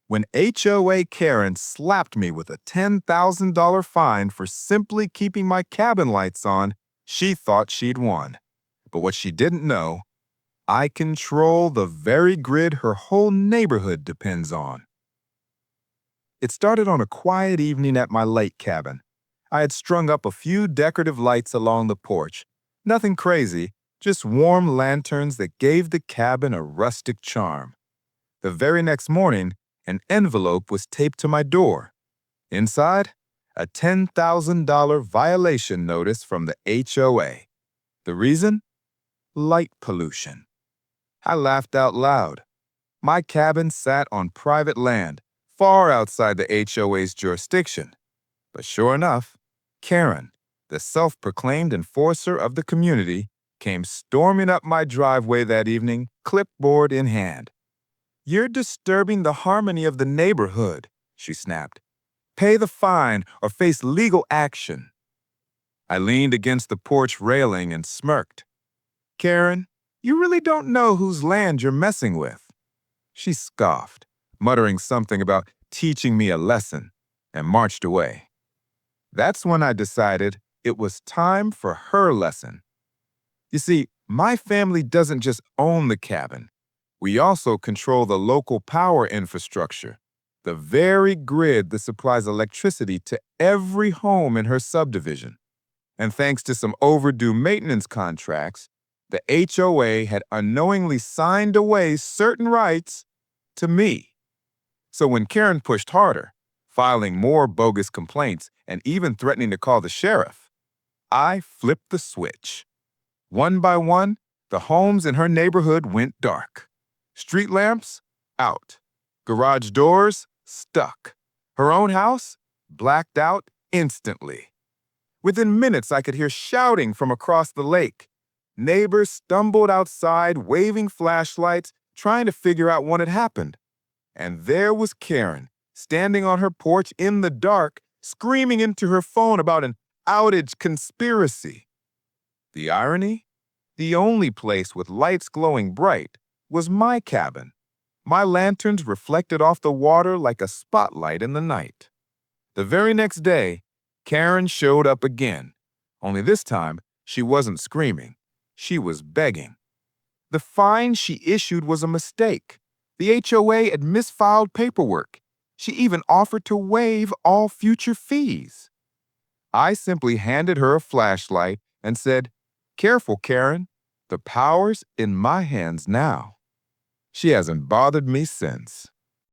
when HOA Karen slapped me with a $10,000 fine for simply keeping my cabin lights on, she thought she'd won. But what she didn't know, I control the very grid her whole neighborhood depends on. It started on a quiet evening at my lake cabin. I had strung up a few decorative lights along the porch. Nothing crazy, just warm lanterns that gave the cabin a rustic charm. The very next morning, an envelope was taped to my door. Inside, a $10,000 violation notice from the HOA. The reason? Light pollution. I laughed out loud. My cabin sat on private land, far outside the HOA's jurisdiction. But sure enough, Karen, the self-proclaimed enforcer of the community, came storming up my driveway that evening, clipboard in hand. "You're disturbing the harmony of the neighborhood," she snapped. "Pay the fine or face legal action." I leaned against the porch railing and smirked. "Karen, you really don't know whose land you're messing with." She scoffed, muttering something about teaching me a lesson, and marched away. That's when I decided it was time for her lesson. You see, my family doesn't just own the cabin. We also control the local power infrastructure, the very grid that supplies electricity to every home in her subdivision. And thanks to some overdue maintenance contracts, the HOA had unknowingly signed away certain rights to me. So when Karen pushed harder, filing more bogus complaints and even threatening to call the sheriff, I flipped the switch. One by one, the homes in her neighborhood went dark. Street lamps, out. Garage doors, stuck. Her own house, blacked out instantly. Within minutes, I could hear shouting from across the lake. Neighbors stumbled outside, waving flashlights, trying to figure out what had happened. And there was Karen, standing on her porch in the dark, screaming into her phone about an outage conspiracy. The irony? The only place with lights glowing bright was my cabin. My lanterns reflected off the water like a spotlight in the night. The very next day, Karen showed up again. Only this time, she wasn't screaming. She was begging. The fine she issued was a mistake. The HOA had misfiled paperwork. She even offered to waive all future fees. I simply handed her a flashlight and said, "Careful, Karen. The power's in my hands now." She hasn't bothered me since.